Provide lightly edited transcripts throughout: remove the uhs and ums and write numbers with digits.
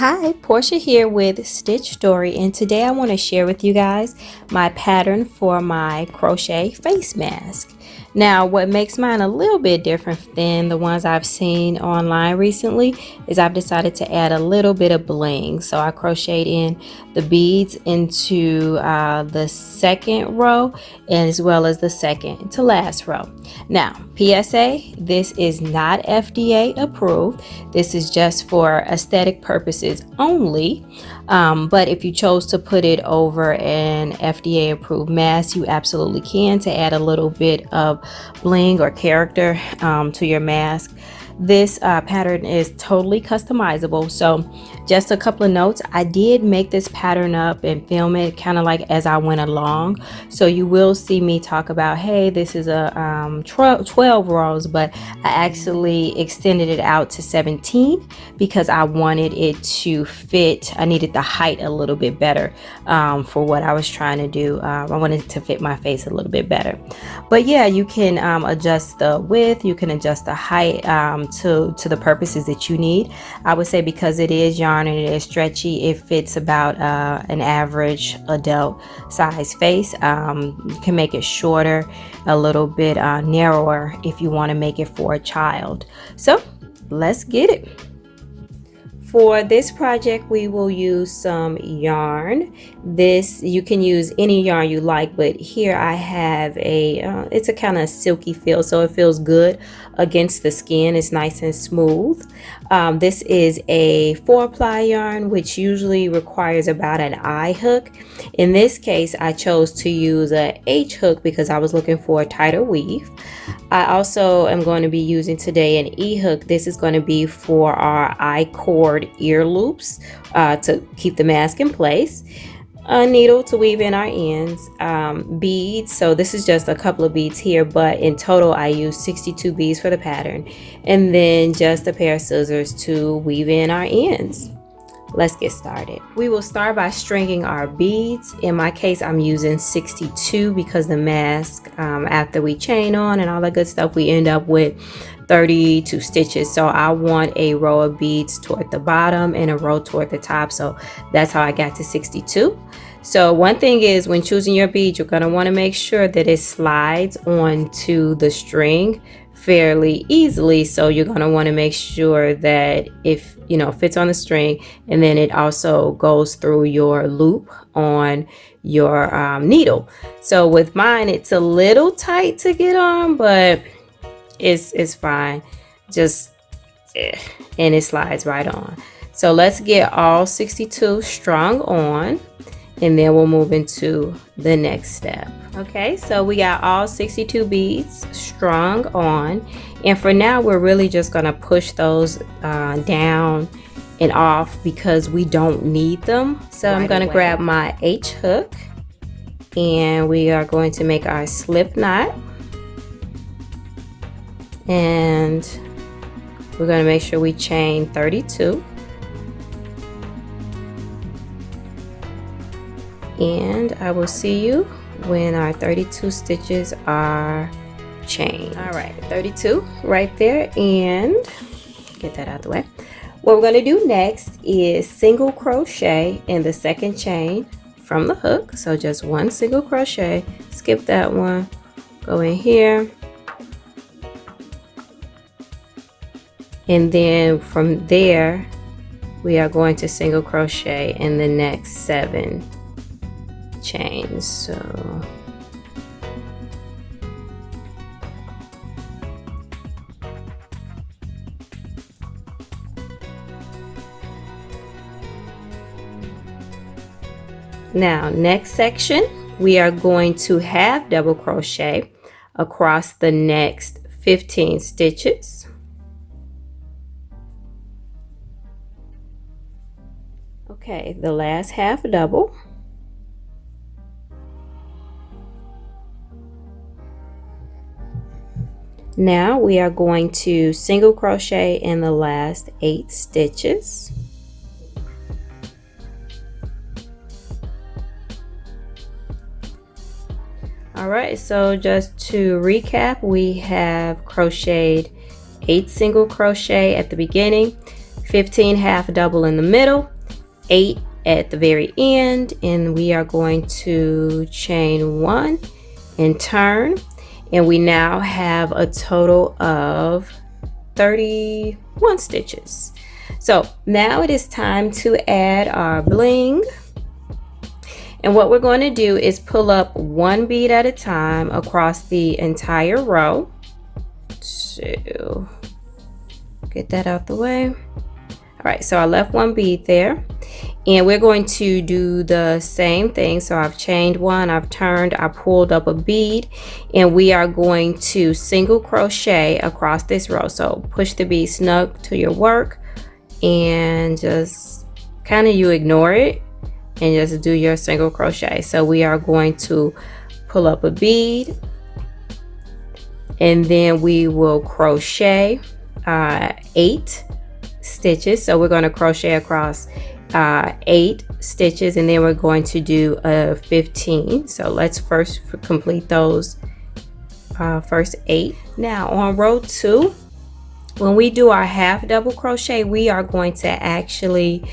Hi, Portia here with Stitch Story, and today I want to share with you guys my pattern for my crochet face mask. Now, what makes mine a little bit different than the ones I've seen online recently is I've decided to add a little bit of bling. So I crocheted in the beads into the second row as well as the second to last row. Now, PSA, this is not FDA approved. This is just for aesthetic purposes only. But if you chose to put it over an FDA approved mask, you absolutely can to add a little bit of bling or character to your mask. This pattern is totally customizable. So just a couple of notes, I did make this pattern up and film it kind of like as I went along. So you will see me talk about, hey, this is a 12 rows, but I actually extended it out to 17 because I wanted it to fit. I needed the height a little bit better for what I was trying to do. I wanted to fit my face a little bit better. But yeah, you can adjust the width, you can adjust the height to the purposes that you need. I would say because it is yarn and it is stretchy, it fits about an average adult size face. You can make it shorter, a little bit narrower if you want to make it for a child. So let's get it. For this project, we will use some yarn. This, you can use any yarn you like, but here I have it's a kind of silky feel, so it feels good against the skin. It's nice and smooth. This is a 4-ply yarn, which usually requires about an I hook. In this case, I chose to use a H hook because I was looking for a tighter weave. I also am going to be using today an E hook. This is going to be for our I cord ear loops to keep the mask in place. A needle to weave in our ends, beads. So this is just a couple of beads here, but in total I used 62 beads for the pattern, and then just a pair of scissors to weave in our ends. Let's get started. We will start by stringing our beads. In my case, I'm using 62 because the mask, after we chain on and all that good stuff, we end up with 32 stitches. So I want a row of beads toward the bottom and a row toward the top. So that's how I got to 62. So one thing is, when choosing your bead, you're going to want to make sure that it slides onto the string fairly easily. So you're going to want to make sure that if fits on the string, and then it also goes through your loop on your needle. So with mine, it's a little tight to get on, but it's fine. Just and it slides right on. So let's get all 62 strung on, and then we'll move into the next step. Okay, so we got all 62 beads strung on, and for now we're really just going to push those down and off because we don't need them. So I'm going to grab my H hook, and we are going to make our slip knot, and we're going to make sure we chain 32. And I will see you when our 32 stitches are chained. All right, 32 right there, and get that out the way. What we're going to do next is single crochet in the second chain from the hook. So just one single crochet, skip that one, go in here, and then from there we are going to single crochet in the next 7 chains. So now, next section, we are going to half double crochet across the next 15 stitches. Okay, the last half double. Now we are going to single crochet in the last 8 stitches. Alright, so just to recap, we have crocheted 8 single crochet at the beginning, 15 half double in the middle, 8 at the very end, and we are going to chain 1 and turn, and we now have a total of 31 stitches. So now it is time to add our bling, and what we're going to do is pull up 1 bead at a time across the entire row. So get that out the way. All right, so I left 1 bead there, and we're going to do the same thing. So I've chained 1, I've turned, I pulled up a bead, and we are going to single crochet across this row. So push the bead snug to your work and just kind of you ignore it and just do your single crochet. So we are going to pull up a bead, and then we will crochet 8 stitches. So we're going to crochet across 8 stitches, and then we're going to do a 15. So let's first complete those first 8. Now on row 2, when we do our half double crochet, we are going to actually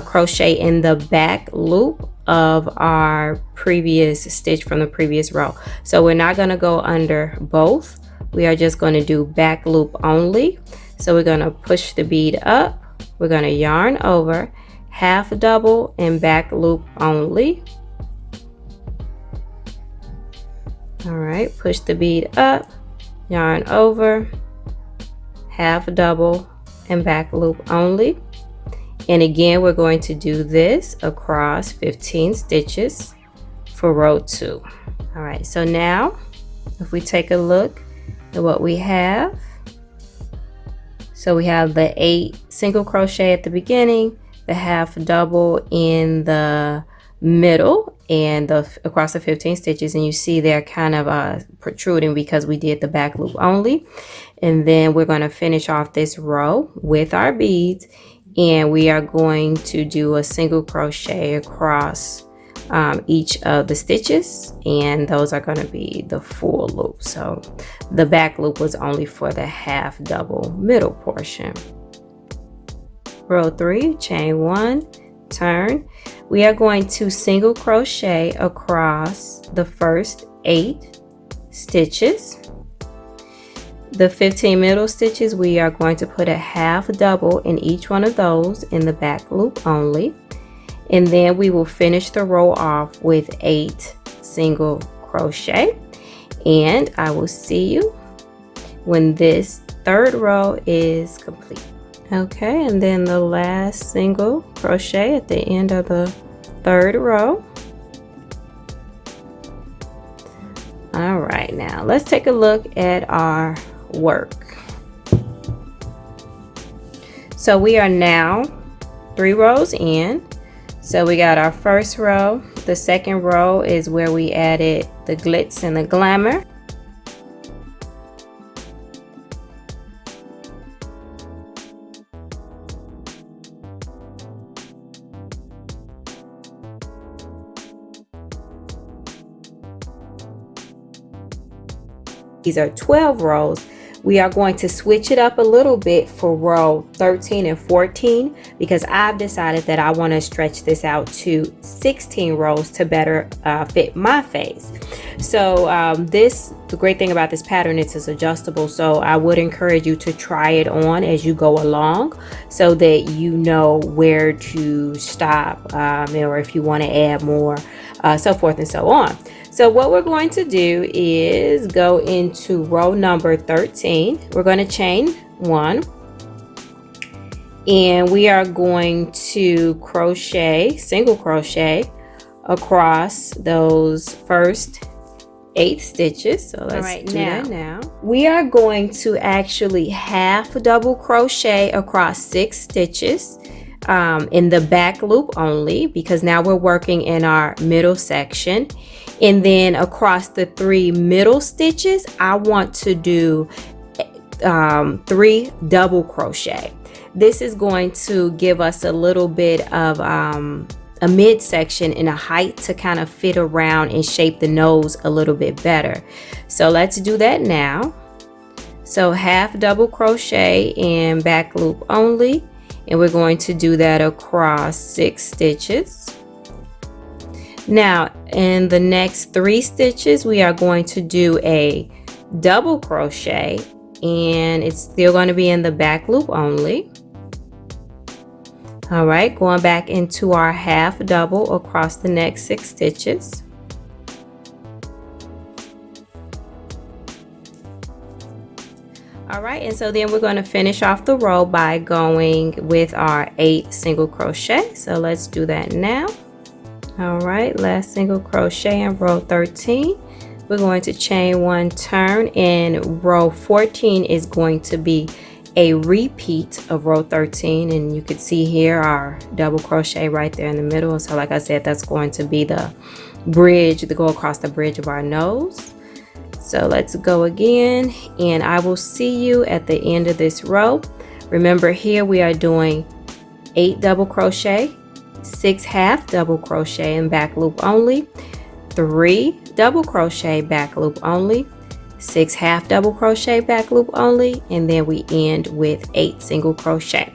crochet in the back loop of our previous stitch from the previous row. So we're not going to go under both, we are just going to do back loop only. So we're going to push the bead up, we're going to yarn over, half double and back loop only. All right, push the bead up, yarn over, half double and back loop only. And again, we're going to do this across 15 stitches for row 2. All right, so now if we take a look at what we have, so we have the 8 single crochet at the beginning, the half double in the middle, and across the 15 stitches, and you see they're kind of protruding because we did the back loop only. And then we're going to finish off this row with our beads, and we are going to do a single crochet across each of the stitches, and those are going to be the full loop. So the back loop was only for the half double middle portion. Row 3, chain 1, turn. We are going to single crochet across the first 8 stitches. The 15 middle stitches, we are going to put a half double in each one of those in the back loop only, and then we will finish the row off with 8 single crochet, and I will see you when this 3rd row is complete. Okay, and then the last single crochet at the end of the 3rd row. All right, now let's take a look at our work. So we are now 3 rows in. So we got our first row. The second row is where we added the glitz and the glamour. These are 12 rows. We are going to switch it up a little bit for row 13 and 14 because I've decided that I want to stretch this out to 16 rows to better fit my face. So the great thing about this pattern is it's adjustable, so I would encourage you to try it on as you go along so that you know where to stop or if you want to add more, so forth and so on. So what we're going to do is go into row number 13. We're going to chain 1, and we are going to crochet, single crochet across those first 8 stitches. So let's do that now. We are going to actually half double crochet across 6 stitches in the back loop only, because now we're working in our middle section. And then across the 3 middle stitches, I want to do 3 double crochet. This is going to give us a little bit of a midsection and a height to kind of fit around and shape the nose a little bit better. So let's do that now. So half double crochet in back loop only, and we're going to do that across 6 stitches. Now in the next 3 stitches we are going to do a double crochet, and it's still going to be in the back loop only. All right, going back into our half double across the next 6 stitches. All right, and so then we're going to finish off the row by going with our 8 single crochet. So let's do that now. All right, last single crochet in row 13. We're going to chain 1, turn, and row 14 is going to be a repeat of row 13, and you can see here our double crochet right there in the middle. So like I said, that's going to be the bridge to go across the bridge of our nose. So let's go again, and I will see you at the end of this row. Remember, here we are doing 8 double crochet, 6 half double crochet and back loop only, 3 double crochet back loop only, 6 half double crochet back loop only, and then we end with 8 single crochet.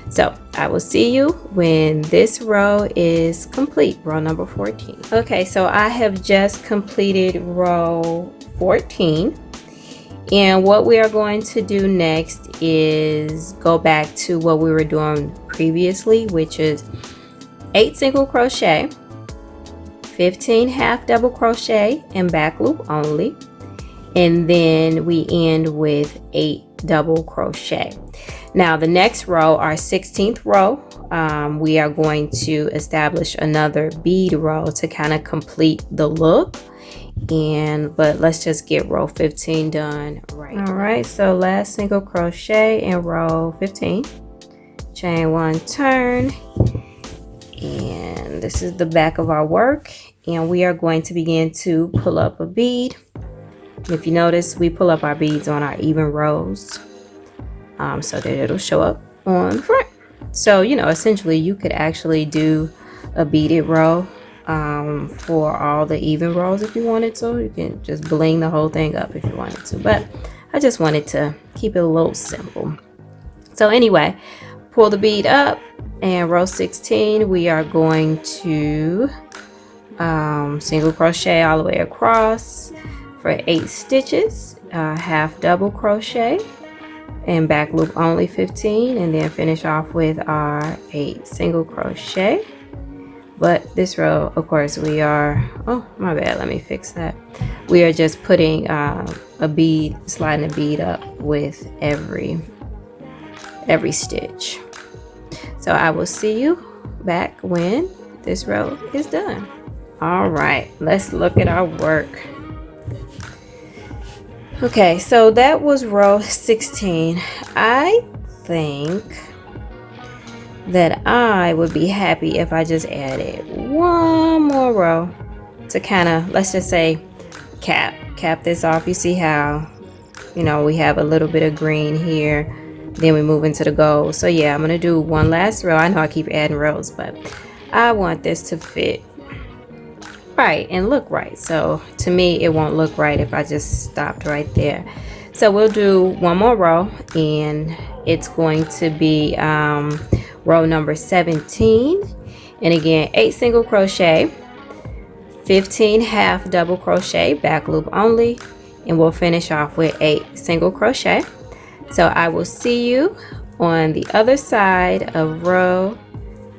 So I will see you when this row is complete, row number 14. Okay, so I have just completed row 14, and what we are going to do next is go back to what we were doing previously, which is 8 single crochet, 15 half double crochet and back loop only, and then we end with 8 double crochet. Now the next row, our 16th row, we are going to establish another bead row to kind of complete the look. But let's just get row 15 done right. All right, so last single crochet in row 15, chain 1, turn, and this is the back of our work, and we are going to begin to pull up a bead. If you notice, we pull up our beads on our even rows, so that it'll show up on the front. So essentially you could actually do a beaded row for all the even rows if you wanted to. You can just bling the whole thing up if you wanted to, but I just wanted to keep it a little simple. So anyway, pull the bead up, and row 16 we are going to single crochet all the way across for 8 stitches, half double crochet and back loop only 15, and then finish off with our 8 single crochet. But this row, of course, we are, oh my bad, let me fix that. We are just putting a bead, sliding a bead up with every stitch. So I will see you back when this row is done. All right, let's look at our work. Okay, so that was row 16. I think that I would be happy if I just added one more row to kind of, let's just say, cap this off. You see how, we have a little bit of green here, then we move into the gold. So yeah, I'm gonna do one last row. I know I keep adding rows, but I want this to fit right and look right. So to me, it won't look right if I just stopped right there. So we'll do one more row, and it's going to be row number 17, and again 8 single crochet, 15 half double crochet, back loop only, and we'll finish off with 8 single crochet. So I will see you on the other side of row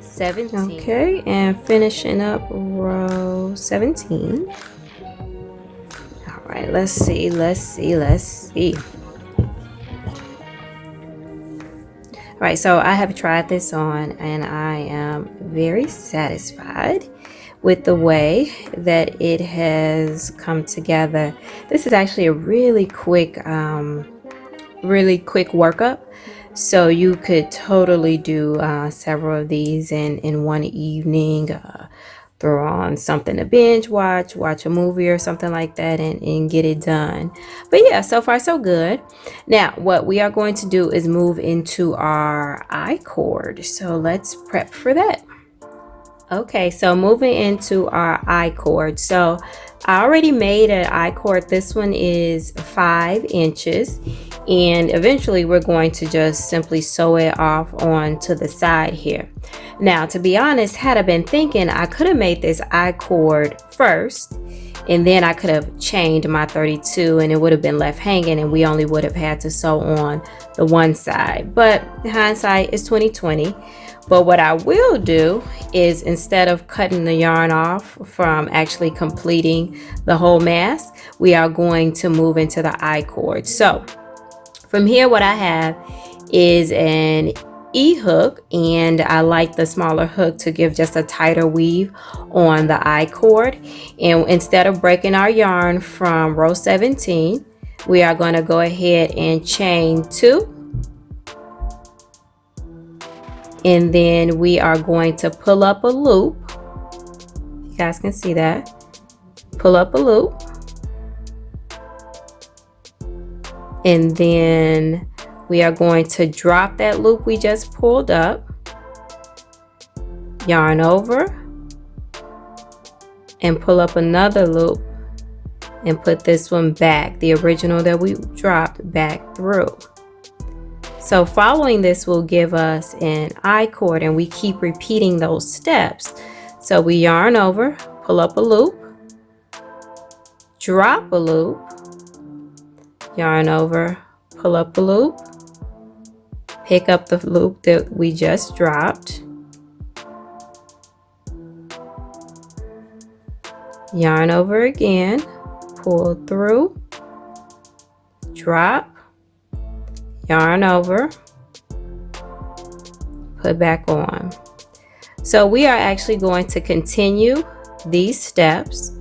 17. Okay, and finishing up row 17. All right, let's see. All right, so I have tried this on, and I am very satisfied with the way that it has come together. This is actually a really quick workup. So you could totally do several of these in one evening, throw on something to binge watch a movie or something like that, and get it done. But yeah, so far so good. Now what we are going to do is move into our I cord. So let's prep for that. Okay, so moving into our I-cord. So I already made an I-cord. This one is 5 inches, and eventually we're going to just simply sew it off onto the side here. Now, to be honest, had I been thinking, I could have made this I-cord first, and then I could have chained my 32 and it would have been left hanging, and we only would have had to sew on the one side. But hindsight is 20/20. But what I will do is, instead of cutting the yarn off from actually completing the whole mask, we are going to move into the I-cord. So from here, what I have is an E-hook, and I like the smaller hook to give just a tighter weave on the I-cord. And instead of breaking our yarn from row 17, we are going to go ahead and chain 2. And then we are going to pull up a loop. You guys can see that. Pull up a loop. And then we are going to drop that loop we just pulled up. Yarn over. And pull up another loop. And put this one back, the original that we dropped, back through. So following this will give us an I-cord, and we keep repeating those steps. So we yarn over, pull up a loop, drop a loop, yarn over, pull up a loop, pick up the loop that we just dropped, yarn over again, pull through, drop, yarn over, put back on. So we are actually going to continue these steps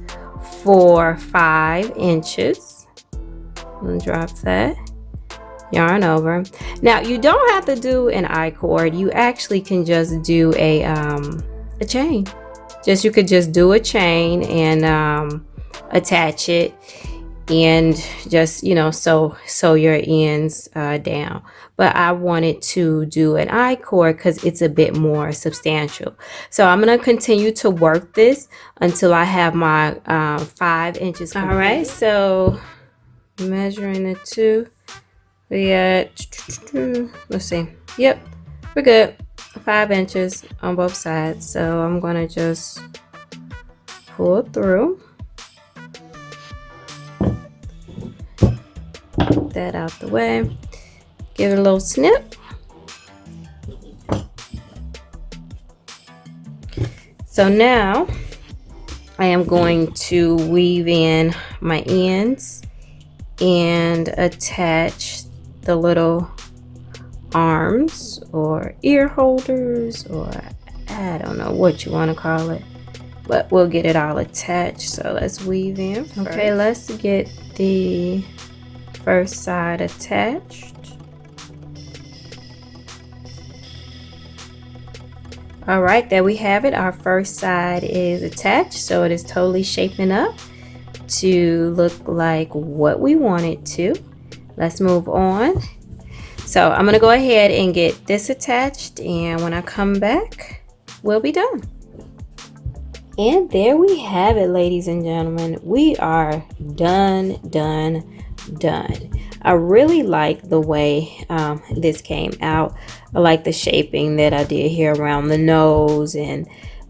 for 5 inches. And drop that, yarn over. Now you don't have to do an I-cord. You actually can just do a chain. You could just do a chain and attach it, and just, you know, sew your ends down. But I wanted to do an I-cord because it's a bit more substantial. So I'm going to continue to work this until I have my 5 inches complete. All right, so measuring the 2, we got, let's see, yep, we're good. 5 inches on both sides. So I'm going to just pull through. That out the way, give it a little snip. So now I am going to weave in my ends and attach the little arms or ear holders, or I don't know what you want to call it, but we'll get it all attached. So let's weave in first. Okay, let's get the first side attached. All right, there we have it. Our first side is attached, so it is totally shaping up to look like what we want it to. Let's move on. So I'm gonna go ahead and get this attached, and when I come back, we'll be done. And there we have it, ladies and gentlemen. We are done. I really like the way this came out. I like the shaping that I did here around the nose, and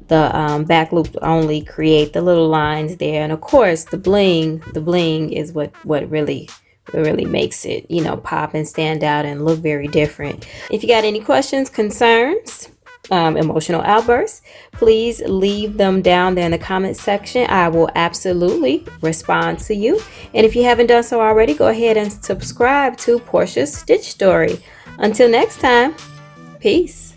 the back loop only create the little lines there, and of course the bling is what really makes it, you know, pop and stand out and look very different. If you got any questions, concerns, emotional outbursts, please leave them down there in the comment section. I will absolutely respond to you. And if you haven't done so already, go ahead and subscribe to Portia's Stitch Story. Until next time, peace.